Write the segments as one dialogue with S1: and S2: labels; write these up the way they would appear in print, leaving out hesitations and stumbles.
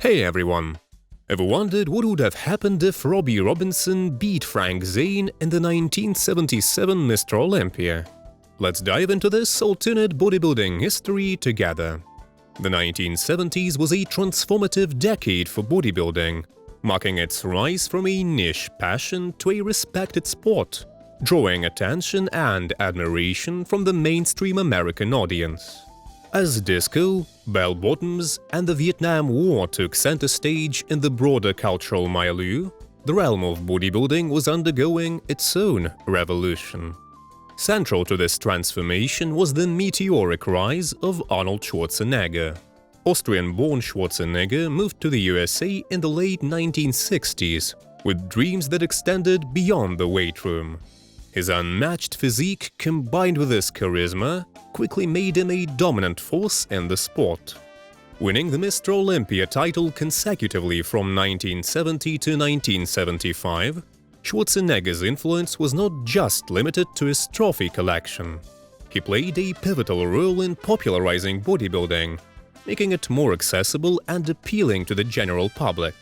S1: Hey everyone! Ever wondered what would have happened if Robbie Robinson beat Frank Zane in the 1977 Mr. Olympia? Let's dive into this alternate bodybuilding history together. The 1970s was a transformative decade for bodybuilding, marking its rise from a niche passion to a respected sport, drawing attention and admiration from the mainstream American audience. As disco, bell-bottoms, and the Vietnam War took center stage in the broader cultural milieu, the realm of bodybuilding was undergoing its own revolution. Central to this transformation was the meteoric rise of Arnold Schwarzenegger. Austrian-born Schwarzenegger moved to the USA in the late 1960s, with dreams that extended beyond the weight room. His unmatched physique, combined with his charisma, quickly made him a dominant force in the sport. Winning the Mr. Olympia title consecutively from 1970 to 1975, Schwarzenegger's influence was not just limited to his trophy collection. He played a pivotal role in popularizing bodybuilding, making it more accessible and appealing to the general public.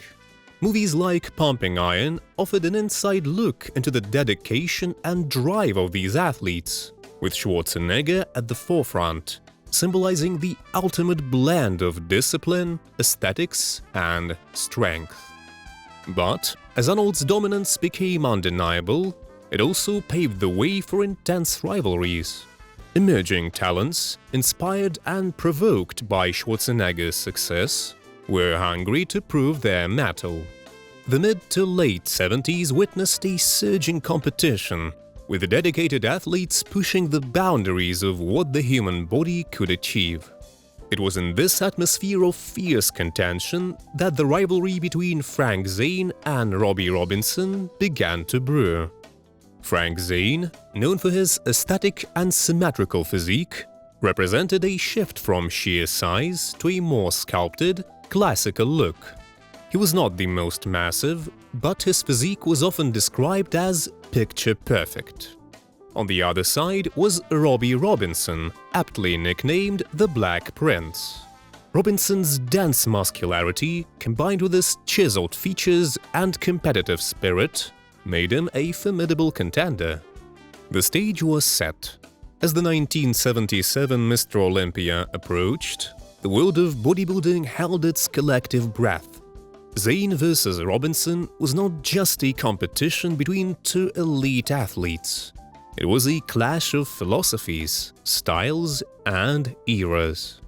S1: Movies like Pumping Iron offered an inside look into the dedication and drive of these athletes, with Schwarzenegger at the forefront, symbolizing the ultimate blend of discipline, aesthetics, and strength. But as Arnold's dominance became undeniable, it also paved the way for intense rivalries. Emerging talents, inspired and provoked by Schwarzenegger's success, were hungry to prove their mettle. The mid to late 70s witnessed a surge in competition, with dedicated athletes pushing the boundaries of what the human body could achieve. It was in this atmosphere of fierce contention that the rivalry between Frank Zane and Robbie Robinson began to brew. Frank Zane, known for his aesthetic and symmetrical physique, represented a shift from sheer size to a more sculpted, classical look. He was not the most massive, but his physique was often described as picture-perfect. On the other side was Robbie Robinson, aptly nicknamed the Black Prince. Robinson's dense muscularity, combined with his chiseled features and competitive spirit, made him a formidable contender. The stage was set. As the 1977 Mr. Olympia approached, the world of bodybuilding held its collective breath. Zane versus Robinson was not just a competition between two elite athletes. It was a clash of philosophies, styles, and eras.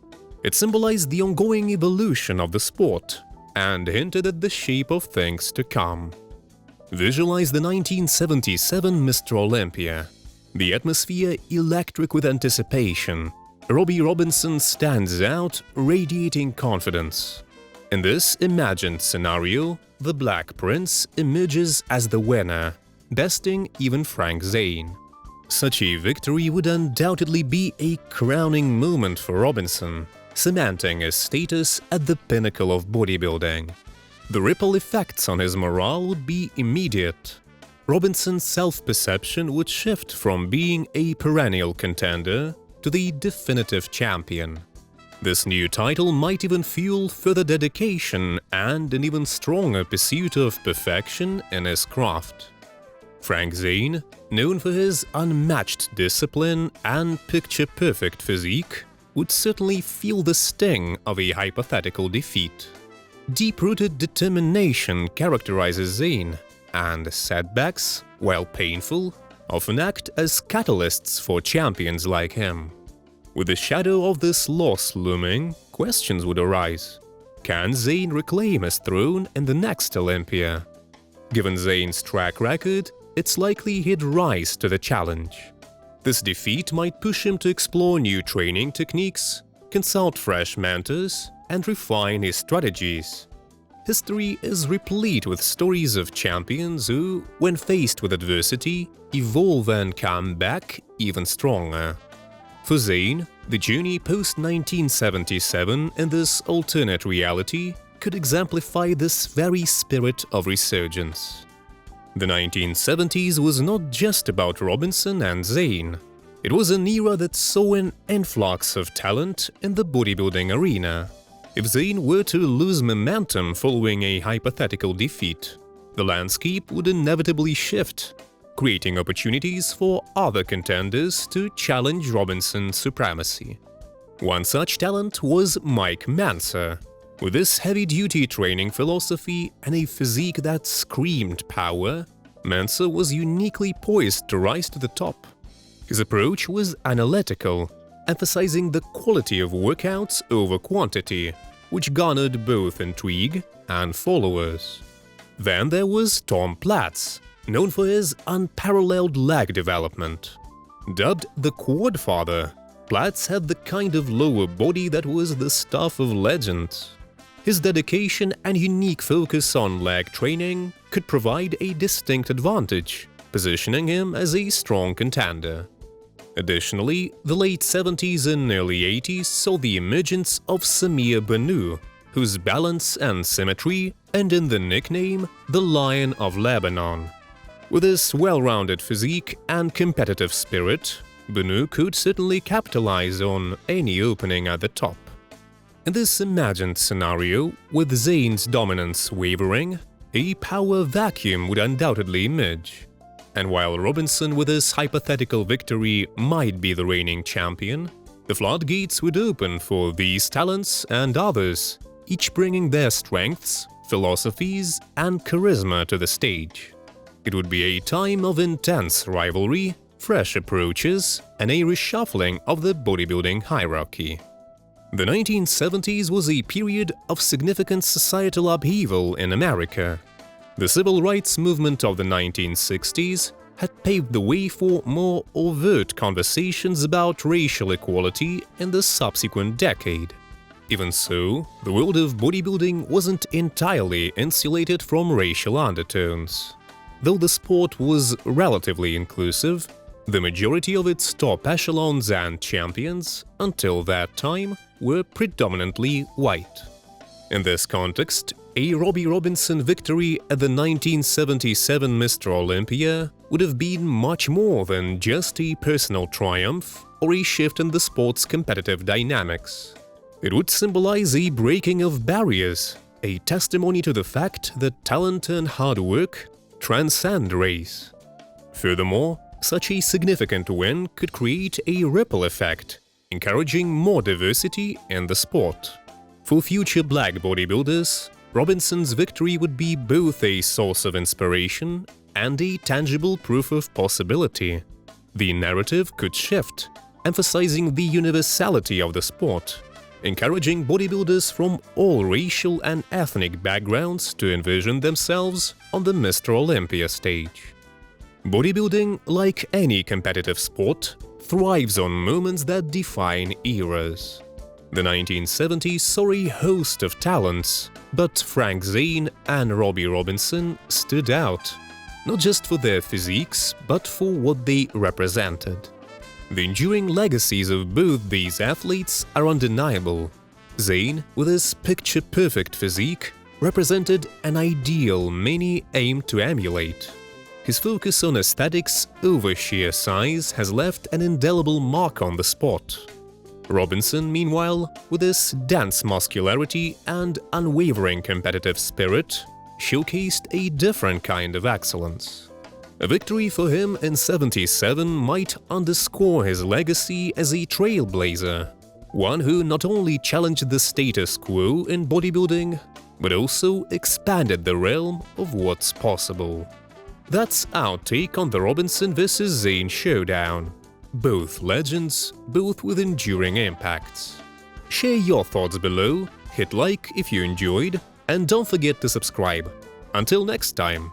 S1: It symbolized the ongoing evolution of the sport and hinted at the shape of things to come. Visualize the 1977 Mr. Olympia. The atmosphere electric with anticipation. Robbie Robinson stands out, radiating confidence. In this imagined scenario, the Black Prince emerges as the winner, besting even Frank Zane. Such a victory would undoubtedly be a crowning moment for Robinson, cementing his status at the pinnacle of bodybuilding. The ripple effects on his morale would be immediate. Robinson's self-perception would shift from being a perennial contender to the definitive champion. This new title might even fuel further dedication and an even stronger pursuit of perfection in his craft. Frank Zane, known for his unmatched discipline and picture-perfect physique, would certainly feel the sting of a hypothetical defeat. Deep-rooted determination characterizes Zane, and setbacks, while painful, often act as catalysts for champions like him. With the shadow of this loss looming, questions would arise. Can Zane reclaim his throne in the next Olympia? Given Zane's track record, it's likely he'd rise to the challenge. This defeat might push him to explore new training techniques, consult fresh mentors, and refine his strategies. History is replete with stories of champions who, when faced with adversity, evolve and come back even stronger. For Zane, the journey post-1977 in this alternate reality could exemplify this very spirit of resurgence. The 1970s was not just about Robinson and Zane. It was an era that saw an influx of talent in the bodybuilding arena. If Zane were to lose momentum following a hypothetical defeat, the landscape would inevitably shift, creating opportunities for other contenders to challenge Robinson's supremacy. One such talent was Mike Manser. With his heavy-duty training philosophy and a physique that screamed power, Manser was uniquely poised to rise to the top. His approach was analytical, emphasizing the quality of workouts over quantity, which garnered both intrigue and followers. Then there was Tom Platz, known for his unparalleled leg development. Dubbed the Quad Father, Platz had the kind of lower body that was the stuff of legends. His dedication and unique focus on leg training could provide a distinct advantage, positioning him as a strong contender. Additionally, the late 70s and early 80s saw the emergence of Samir Banu, whose balance and symmetry earned him the nickname the Lion of Lebanon. With his well-rounded physique and competitive spirit, Banu could certainly capitalize on any opening at the top. In this imagined scenario, with Zane's dominance wavering, a power vacuum would undoubtedly emerge. And while Robinson with his hypothetical victory might be the reigning champion, the floodgates would open for these talents and others, each bringing their strengths, philosophies, and charisma to the stage. It would be a time of intense rivalry, fresh approaches, and a reshuffling of the bodybuilding hierarchy. The 1970s was a period of significant societal upheaval in America. The civil rights movement of the 1960s had paved the way for more overt conversations about racial equality in the subsequent decade. Even so, the world of bodybuilding wasn't entirely insulated from racial undertones. Though the sport was relatively inclusive, the majority of its top echelons and champions, until that time, were predominantly white. In this context, a Robbie Robinson victory at the 1977 Mr. Olympia would have been much more than just a personal triumph or a shift in the sport's competitive dynamics. It would symbolize a breaking of barriers, a testimony to the fact that talent and hard work transcend race. Furthermore, such a significant win could create a ripple effect, encouraging more diversity in the sport. For future black bodybuilders, Robinson's victory would be both a source of inspiration and a tangible proof of possibility. The narrative could shift, emphasizing the universality of the sport, encouraging bodybuilders from all racial and ethnic backgrounds to envision themselves on the Mr. Olympia stage. Bodybuilding, like any competitive sport, thrives on moments that define eras. The 1970s saw a host of talents, but Frank Zane and Robbie Robinson stood out, not just for their physiques, but for what they represented. The enduring legacies of both these athletes are undeniable. Zane, with his picture-perfect physique, represented an ideal many aimed to emulate. His focus on aesthetics over sheer size has left an indelible mark on the sport. Robinson, meanwhile, with his dense muscularity and unwavering competitive spirit, showcased a different kind of excellence. A victory for him in '77 might underscore his legacy as a trailblazer, one who not only challenged the status quo in bodybuilding, but also expanded the realm of what's possible. That's our take on the Robinson vs. Zane showdown. Both legends, both with enduring impacts. Share your thoughts below, hit like if you enjoyed, and don't forget to subscribe. Until next time.